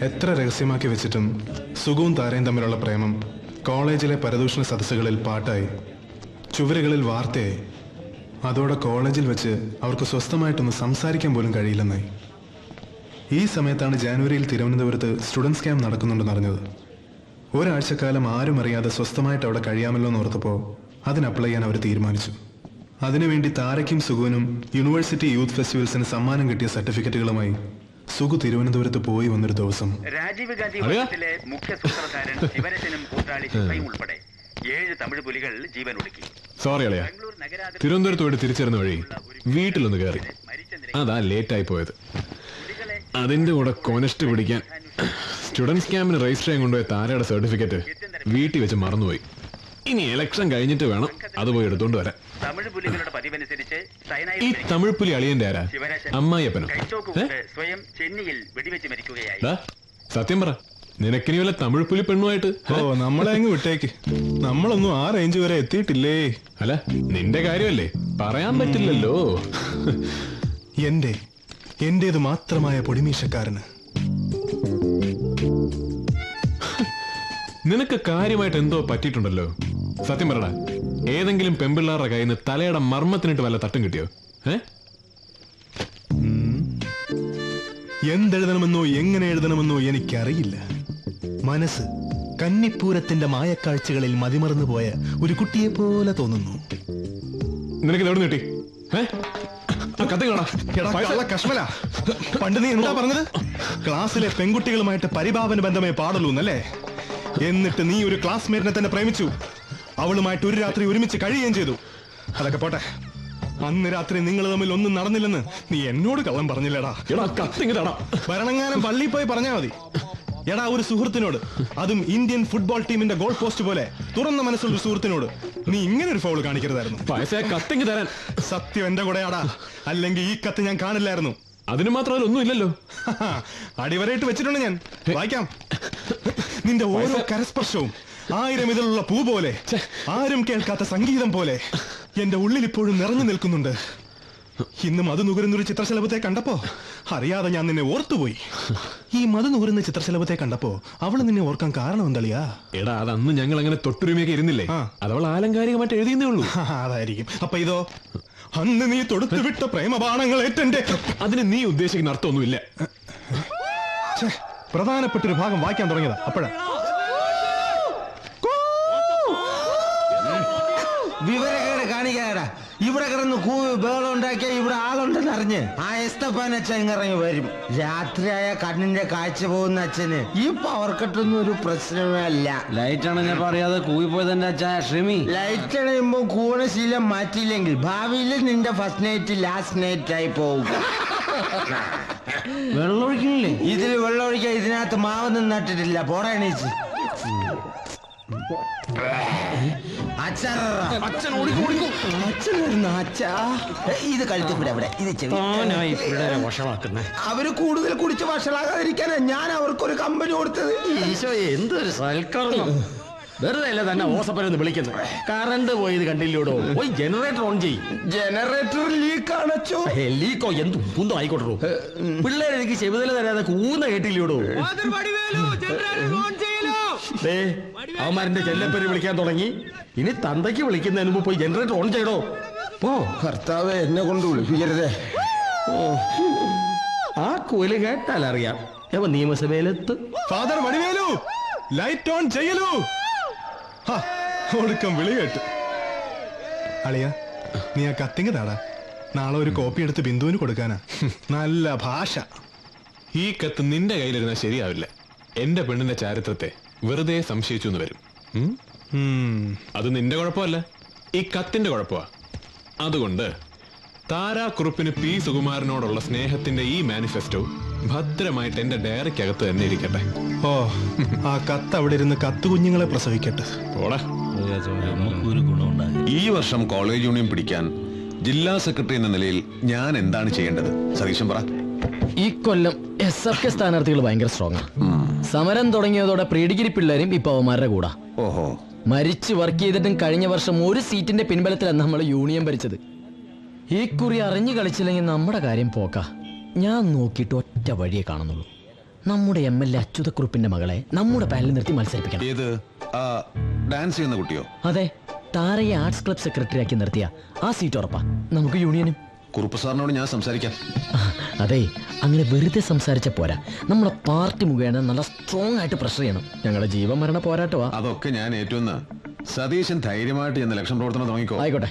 എത്ര രഹസ്യമാക്കി വെച്ചിട്ടും സുഖവും താരയും തമ്മിലുള്ള പ്രേമം കോളേജിലെ പരദൂഷണ സദസ്സുകളിൽ പാട്ടായി, ചുവരുകളിൽ വാർത്തയായി. അതോടെ കോളേജിൽ വെച്ച് അവർക്ക് സ്വസ്ഥമായിട്ടൊന്ന് സംസാരിക്കാൻ പോലും കഴിയില്ലെന്നായി. ഈ സമയത്താണ് ജാനുവരിയിൽ തിരുവനന്തപുരത്ത് സ്റ്റുഡൻസ് ക്യാമ്പ് നടക്കുന്നുണ്ടെന്ന് അറിഞ്ഞത്. ഒരാഴ്ചക്കാലം ആരും അറിയാതെ സ്വസ്ഥമായിട്ട് അവിടെ കഴിയാമല്ലോ എന്ന് ഓർത്തപ്പോൾ അതിന് അപ്ലൈ ചെയ്യാൻ അവർ തീരുമാനിച്ചു. അതിനുവേണ്ടി താരയ്ക്കും സുഖുവിനും യൂണിവേഴ്സിറ്റി യൂത്ത് ഫെസ്റ്റിവൽസിന് സമ്മാനം കിട്ടിയ സർട്ടിഫിക്കറ്റുകളുമായി സുഖു തിരുവനന്തപുരത്ത് പോയി വന്നൊരു ദിവസം രാജീവ് ഗാന്ധി വധത്തിലെ മുഖ്യ സൂത്രധാരൻ ശിവരശനും കൂട്ടാളി ശിവയും ഉൾപ്പെടെ 7 തമിഴ് പുലികൾ ജീവനൊടുക്കി. സോറി അളിയ, തിരുവനന്തപുരത്ത് പോയിട്ട് തിരിച്ചിരുന്ന വഴി വീട്ടിലൊന്ന് കയറി, അതാ ലേറ്റായി പോയത്. അതിന്റെ കൂടെ കോനസ്റ്റ് പിടിക്കാൻ സ്റ്റുഡൻസ് ക്യാമ്പിന് രജിസ്റ്റർ ചെയ്യാൻ കൊണ്ടുപോയ താരയുടെ സർട്ടിഫിക്കറ്റ് വീട്ടിൽ വെച്ച് മറന്നുപോയി. ഇനി ഇലക്ഷൻ കഴിഞ്ഞിട്ട് വേണം അത് പോയി എടുത്തോണ്ട് വരാൻ. ഈ തമിഴ് പുലി അളിയന്റെ ആരാ? അമ്മായിയപ്പനോ? സത്യം പറ, നിനക്കിനി വല്ല തമിഴ് പുലി പെണ്ണുമായിട്ട്? ഓ, നമ്മളെ അങ്ങ് വിട്ടേക്ക്. നമ്മളൊന്നും ആ റേഞ്ച് വരെ എത്തിയിട്ടില്ലേ. അല്ല, നിന്റെ കാര്യമല്ലേ, പറയാൻ പറ്റില്ലല്ലോ. എന്റേത് മാത്രമായ പൊടിമീശക്കാരന് നിനക്ക് കാര്യമായിട്ട് എന്തോ പറ്റിയിട്ടുണ്ടല്ലോ. സത്യം പറടാ, ഏതെങ്കിലും പെമ്പിള്ളാരുടെ കയ്യിൽ നിന്ന് തലയുടെ മർമ്മത്തിനിട്ട് വല്ല തട്ടും കിട്ടിയോ? എന്തെഴുതണമെന്നോ എങ്ങനെ എഴുതണമെന്നോ എനിക്കറിയില്ല. മനസ്സ് കന്നിപ്പൂരത്തിന്റെ മായക്കാഴ്ചകളിൽ മതിമറന്നു പോയ ഒരു കുട്ടിയെ പോലെ തോന്നുന്നു. നിനക്ക് എവിടെ കിട്ടി? കശ്മല, പണ്ട് നീ എന്താ പറഞ്ഞത്? ക്ലാസ്സിലെ പെൺകുട്ടികളുമായിട്ട് പരിഭാവന ബന്ധമേ പാടുള്ളൂ എന്നല്ലേ? എന്നിട്ട് നീ ഒരു ക്ലാസ്മേറ്റിനെ തന്നെ പ്രേമിച്ചു, അവളുമായിട്ട് ഒരു രാത്രി ഒരുമിച്ച് കഴിയുകയും ചെയ്തു. അതൊക്കെ പോട്ടെ, അന്ന് രാത്രി നിങ്ങൾ തമ്മിൽ ഒന്നും നടന്നില്ലെന്ന് നീ എന്നോട് കള്ളം പറഞ്ഞില്ലടാ. ഭരണങ്ങാനം പള്ളിയിൽ പോയി പറഞ്ഞാൽ മതി. എടാ, ഒരു സുഹൃത്തിനോട്, അതും ഇന്ത്യൻ ഫുട്ബോൾ ടീമിന്റെ ഗോൾ പോസ്റ്റ് പോലെ തുറന്ന മനസ്സുള്ള സുഹൃത്തിനോട് നീ ഇങ്ങനെ ഒരു ഫൗൾ കാണിക്കരുതായിരുന്നു. സത്യം എന്റെ കൂടെയാടാ, അല്ലെങ്കിൽ ഈ കത്ത് ഞാൻ കാണില്ലായിരുന്നു. അതിന് മാത്രം ഒന്നും ഇല്ലല്ലോ. അടിവരയിട്ട് വെച്ചിട്ടുണ്ട് ഞാൻ, വായിക്കാം. നിന്റെ ഓരോ കരസ്പർശവും 1000 ഇതിലുള്ള പൂ പോലെ, ആരും കേൾക്കാത്ത സംഗീതം പോലെ എന്റെ ഉള്ളിൽ ഇപ്പോഴും നിറഞ്ഞു നിൽക്കുന്നുണ്ട്. ഇന്ന് മധു നുകരുന്നൊരു ചിത്രശലഭത്തെ കണ്ടപ്പോ അറിയാതെ ഞാൻ നിന്നെ ഓർത്തുപോയി. ഈ മധു നുകരുന്ന ചിത്രശലഭത്തെ കണ്ടപ്പോ അവള് നിന്നെ ഓർക്കാൻ കാരണം എന്തളിയാ? എടാ, അതന്ന് ഞങ്ങൾ അങ്ങനെ തൊട്ടുരുമയൊക്കെ ഇരുന്നില്ലേ, അതവൾ ആലങ്കാരികമായിട്ട് എഴുതിയെന്നേ ഉള്ളൂ. അതായിരിക്കും. അപ്പൊ ഇതോ? അന്ന് നീ തൊടുത്തുവിട്ട പ്രേമബാണങ്ങൾ ഏറ്റെന്റെ. അതിന് നീ ഉദ്ദേശിക്കുന്ന അർത്ഥമൊന്നുമില്ല. പ്രധാനപ്പെട്ടൊരു ഭാഗം വായിക്കാൻ തുടങ്ങിയതാ അപ്പോഴാ. വിവരക്കേട് കാണിക്കാടാ. ഇവിടെ കിടന്ന് കൂവി ബേളം ഉണ്ടാക്കിയ ഇവിടെ ആളുണ്ടെന്ന് അറിഞ്ഞ് ആ എസ്തപ്പാൻ അച്ഛൻ ഇറങ്ങി വരും. രാത്രിയായ കണ്ണിന്റെ കാഴ്ച പോകുന്ന അച്ഛന് ഈ പവർ കട്ടൊന്നും ഒരു പ്രശ്നമേ അല്ല. ലൈറ്റ് അണഞ്ഞപ്പോ അറിയാതെ കൂവിപ്പോയതെന്റെ അച്ഛാ ക്ഷമി. ലൈറ്റ് അണയുമ്പോ കൂവണ ശീലം മാറ്റിയില്ലെങ്കിൽ ഭാവിയിൽ നിന്റെ ഫസ്റ്റ് നൈറ്റ് ലാസ്റ്റ് നൈറ്റ് ആയി പോകും. വെള്ളമൊഴിക്കണില്ലേ? ഇതിൽ വെള്ളമൊഴിക്കാൻ ഇതിനകത്ത് മാവൊന്നും നട്ടിട്ടില്ല. പോടാ എണീച്ച്. ഇത് കഴുത്തിവിടെ അവര് കൂടുതൽ കുടിച്ച് വഷളാകാതിരിക്കാനാ ഞാൻ അവർക്കൊരു കമ്പനി കൊടുത്തത്. ഈശോ, എന്തൊരു സൽക്കരണം. വെറുതെ അല്ല തന്നെ ഓസപ്പരന്ന് വിളിക്കുന്നത്. കറണ്ട് പോയത് കണ്ടില്ലൂടോ. പോയി ജനറേറ്റർ ഓൺ ചെയ്യും. ജനറേറ്റർ ലീക്ക് ആണോ? ലീക്കോ എന്തും കുന്തോ ആയിക്കോട്ടോ. പിള്ളേരെനിക്ക് ചെവിതല തരാതെ കൂന്ന കേട്ടില്ലൂടോ. അവന്മാരുടെ ചെല്ലപ്പേര് വിളിക്കാൻ തുടങ്ങി. ഇനി തന്തയ്ക്ക് വിളിക്കുന്നതിന് മുമ്പ് പോയി ജനറേറ്റർ ഓൺ ചെയ്യടോ. പോ ഭർത്താവ്, എന്നെ കൊണ്ട് വിളിപ്പിക്കരുതേ. ആ കോല് കേട്ടാൽ അറിയാം അവൻ നിയമസഭയിലെത്ത്. ഫാദർ വടിവേലു, ലൈറ്റ് ഓൺ ചെയ്യലൂ. ഒടുക്കം വിളി കേട്ട്. അളിയ, നീ ആ കത്തിങ്ങതാടാ. നാളെ ഒരു കോപ്പി എടുത്ത് ബിന്ദുവിന് കൊടുക്കാനാ. നല്ല ഭാഷ. ഈ കത്ത് നിന്റെ കയ്യിലിരുന്നാൽ ശരിയാവില്ല. എന്റെ പെണ്ണിന്റെ ചാരിത്രത്തെ വെറുതെ സംശയിച്ചു എന്ന് വരും. അത് നിന്റെ കുഴപ്പമല്ല, ഈ കത്തിന്റെ കുഴപ്പമാ. അതുകൊണ്ട് താരാക്കുറുപ്പിന് പി സുകുമാരനോടുള്ള സ്നേഹത്തിന്റെ ഈ മാനിഫെസ്റ്റോ ഭദ്രമായിട്ട് എന്റെ ഡയറിക്കകത്ത് തന്നെ ഇരിക്കട്ടെ. ഓ, ആ കത്ത് അവിടെ ഇരുന്ന് കത്തുകുഞ്ഞുങ്ങളെ പ്രസവിക്കട്ടെ. പോടാ. ഈ വർഷം കോളേജ് യൂണിയൻ പിടിക്കാൻ ജില്ലാ സെക്രട്ടറി എന്ന നിലയിൽ ഞാൻ എന്താണ് ചെയ്യേണ്ടത്? സതീശൻ പറ. ഈ കൊല്ലം SFK സ്ഥാനാർത്ഥികൾ ഭയങ്കര സ്ട്രോങ്. സമരം തുടങ്ങിയതോടെ പ്രീ ഡിഗ്രി പിള്ളേരും ഇപ്പൊ അവന്മാരുടെ കൂടാ. ഓഹോ, മരിച്ചു വർക്ക് ചെയ്തിട്ടും കഴിഞ്ഞ വർഷം ഒരു സീറ്റിന്റെ പിൻബലത്തിലാണ് നമ്മൾ യൂണിയൻ ഭരിച്ചത്. ഈ കുറി അറിഞ്ഞു കളിച്ചില്ലെങ്കിൽ നമ്മുടെ കാര്യം പോക്കാ. ഞാൻ നോക്കിയിട്ട് ഒറ്റ വഴിയെ കാണുന്നുള്ളൂ. നമ്മുടെ MLA അച്യുതക്കുറുപ്പിന്റെ മകളെ നമ്മുടെ പാനലിൽ നിർത്തി മത്സരിപ്പിക്കണം. ഏത് ഡാൻസ് ചെയ്യുന്ന കുട്ടിയോ? അതെ, താരയെ ആർട്സ് ക്ലബ് സെക്രട്ടറി ആക്കി നിർത്തിയ ആ സീറ്റ് ഉറപ്പാ. നമുക്ക് യൂണിയനും. കുറുപ്പ് സാറിനോട് ഞാൻ സംസാരിക്കാം. അതെ, അങ്ങനെ വെറുതെ സംസാരിച്ച പോരാ, നമ്മുടെ പാർട്ടി മുഖേന നല്ല സ്ട്രോങ് ആയിട്ട് പ്രഷർ ചെയ്യണം. ഞങ്ങളുടെ ജീവൻ മരണ പോരാട്ടമാ. അതൊക്കെ ഞാൻ ഏറ്റുന്ന സതീശൻ ധൈര്യമായിട്ട് എന്ന് ഇലക്ഷൻ പ്രവർത്തനം തുടങ്ങിക്കോ. ആയിക്കോട്ടെ.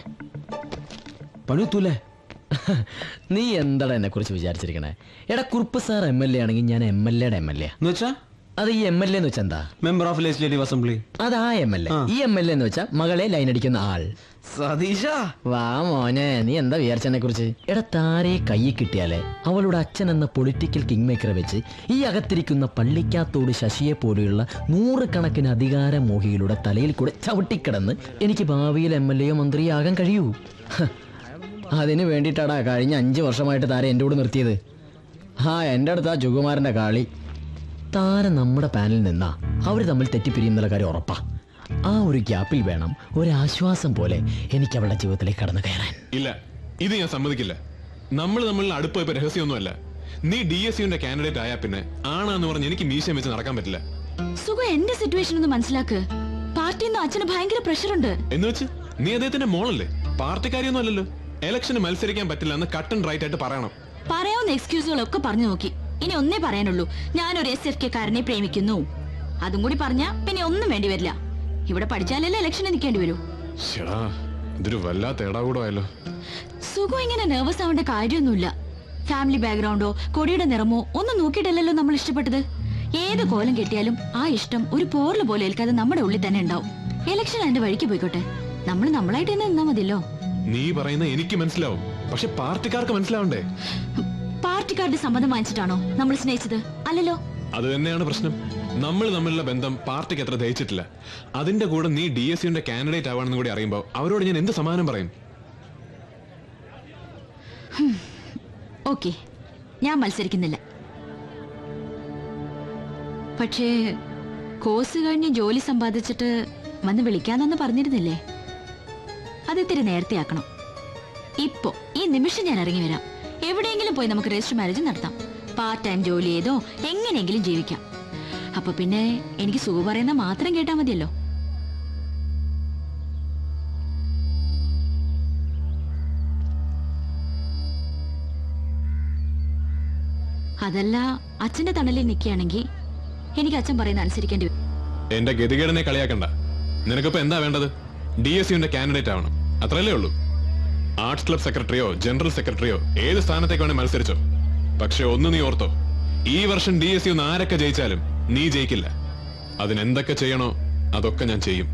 പണിത്തൂലേ? നീ എന്താണ് എന്നെ കുറിച്ച് വിചാരിച്ചിരിക്കണേ? എടാ, കുറുപ്പ് സാർ MLA ആണെങ്കിൽ ഞാൻ MLA-യുടെ MLA. എന്നുവെച്ചാ അത് ഈ MLA എന്ന് വെച്ചാ എന്താ? Member of legislative assembly. അതാ MLA. ഈ MLA എന്ന് വെച്ചാ മകളെ ലൈൻ അടിക്കുന്ന ആൾ. സതീശ, വാ മോനെ, നീ എന്താ വിചാരിച്ചെന്നെ കുറിച്ച്? എടാ, താരയെ കയ്യിൽ കിട്ടിയാലേ അവളുടെ അച്ഛൻ എന്ന പൊളിറ്റിക്കൽ കിങ് മേക്കറെ വെച്ച് ഈ അകത്തിരിക്കുന്ന പള്ളിക്കാത്തോട് ശശിയെ പോലെയുള്ള നൂറുകണക്കിന് അധികാരമോഹികളുടെ തലയിൽ കൂടെ ചവിട്ടിക്കിടന്ന് എനിക്ക് ഭാവിയിൽ MLA-യോ മന്ത്രിയോ ആകാൻ കഴിയൂ. അതിന് വേണ്ടിയിട്ടാടാ കഴിഞ്ഞ 5 വർഷമായിട്ട് താര എൻ്റെ കൂടെ നിർത്തിയത്. എൻ്റെ അടുത്ത് ആ ജുകുമാരൻ്റെ കളി. താര നമ്മുടെ പാനലിൽ നിന്നാ അവർ തമ്മിൽ തെറ്റിപ്പിരിയുന്നുള്ള കാര്യം ഉറപ്പാ. ആ ഒരു ഗ്യാപ്പിൽ വേണം ഒരാശ്വാസം പോലെ എനിക്ക് അവളുടെ ജീവിതത്തിലേക്ക് കടന്നു കയറാൻ. ഇല്ല, ഇത് ഞാൻ സമ്മതിക്കില്ല. നമ്മൾ തമ്മിൽ അടുപ്പം ഇപ്പൊ രഹസ്യമൊന്നുമല്ല. നീ DSUന്റെ കാൻഡിഡേറ്റ് ആയാ പിന്നെ ആണാന്ന് പറഞ്ഞ് എനിക്ക് മീശം വെച്ച് നടക്കാൻ പറ്റില്ല. സുഖ, എന്റെ സിറ്റുവേഷൻ ഒന്ന് മനസ്സിലാക്ക്. പാർട്ടിന്ന് അച്ഛന് ഭയങ്കര പ്രഷറുണ്ട്. എന്ന് വെച്ച് നീ അദ്ദേഹത്തിന്റെ മോളല്ലേ? പാർട്ടിക്കാരിയൊന്നും അല്ലല്ലോ. ഇലക്ഷന് മത്സരിക്കാൻ പറ്റില്ല എന്ന് കട്ട് ആൻഡ് റൈറ്റ് ആയിട്ട് പറയണം. പറയാവുന്ന എക്സ്ക്യൂസുകളൊക്കെ പറഞ്ഞു നോക്കി. ഇനി ഒന്നേ പറയാനുള്ളൂ, ഞാനൊരു SFK-കാരനെ പ്രേമിക്കുന്നു. അതും കൂടി പറഞ്ഞാ പിന്നെ ഒന്നും വേണ്ടി വരില്ല. ഇവിടെ പഠിച്ചാലല്ലേ ഇലക്ഷന് നിൽക്കേണ്ടി വരൂ. ഇതൊരു വല്ലാത്ത ഏടാകൂടോ ആയല്ലോ. സുഖം ഇങ്ങനെ നെർവസ് ആവേണ്ട കാര്യമൊന്നുമില്ല. ഫാമിലി ബാക്ക്ഗ്രൗണ്ടോ കൊടിയുടെ നിറമോ ഒന്നും നോക്കിയിട്ടല്ലല്ലോ നമ്മൾ ഇഷ്ടപ്പെട്ടത്. ഏത് കോലം കെട്ടിയാലും ആ ഇഷ്ടം ഒരു പോർല് പോലെ ഏൽക്കാതെ നമ്മുടെ ഉള്ളിൽ തന്നെ ഉണ്ടാവും. ഇലക്ഷൻ അതിന്റെ വഴിക്ക് പോയിക്കോട്ടെ, നമ്മൾ നമ്മളായിട്ട് തന്നെ നിന്നാ മതിയല്ലോ. നീ പറയുന്ന എനിക്ക് മനസ്സിലാവും, പക്ഷെ പാർട്ടിക്കാർക്ക് മനസ്സിലാവണ്ടേ? പാർട്ടിക്കാരുടെ സമ്മതം വാങ്ങിച്ചിട്ടാണോ നമ്മൾ സ്നേഹിച്ചത്? അല്ലല്ലോ. അത് തന്നെയാണ് പ്രശ്നം. നമ്മൾ തമ്മിലുള്ള ബന്ധം പാർട്ടിക്ക് അത്ര ദഹിച്ചിട്ടില്ല. അതിന്റെ കൂടെ നീ DSUന്റെ കാൻഡിഡേറ്റ് ആവാണെന്ന് കൂടി അറിയുമ്പോൾ അവരോട് ഞാൻ എന്ത് സമാധാനം പറയും? ഓക്കെ, ഞാൻ മത്സരിക്കുന്നില്ല. പക്ഷേ കോഴ്സ് കഴിഞ്ഞ് ജോലി സമ്പാദിച്ചിട്ട് വന്ന് വിളിക്കാന്നെന്ന് പറഞ്ഞിരുന്നില്ലേ? അതിത്തിരി നേരത്തെ ആക്കണം. ഇപ്പോ ഈ നിമിഷം ഞാൻ ഇറങ്ങി വരാം. എവിടെയെങ്കിലും പോയി നമുക്ക് രജിസ്റ്റർ മാരേജ് നടത്താം. പാർട്ട് ടൈം ജോലി ചെയ്തോ എങ്ങനെയെങ്കിലും ജീവിക്കാം. അപ്പൊ പിന്നെ എനിക്ക് സുഖ പറയുന്ന മാത്രം കേട്ടാ മതിയല്ലോ. അതല്ല, അച്ഛന്റെ തണലിൽ നിൽക്കുകയാണെങ്കിൽ എനിക്ക് അച്ഛൻ പറയുന്ന അനുസരിക്കേണ്ടി വരും. എന്റെ ഗതികേടനെ കളിയാക്കണ്ട. നിനക്കിപ്പോ എന്താ വേണ്ടത്? DSUന്റെ കാൻഡിഡേറ്റ് ആവണം, അത്രയല്ലേ ഉള്ളൂ. ആർട്സ് ക്ലബ് സെക്രട്ടറിയോ ജനറൽ സെക്രട്ടറിയോ ഏത് സ്ഥാനത്തേക്ക് വേണേ മത്സരിച്ചോ. പക്ഷെ ഒന്ന് നീ ഓർത്തോ, ഈ വർഷം DSU ആരൊക്കെ ജയിച്ചാലും നീ ജയിക്കില്ല. അതിനെന്തൊക്കെ ചെയ്യണോ അതൊക്കെ ഞാൻ ചെയ്യും.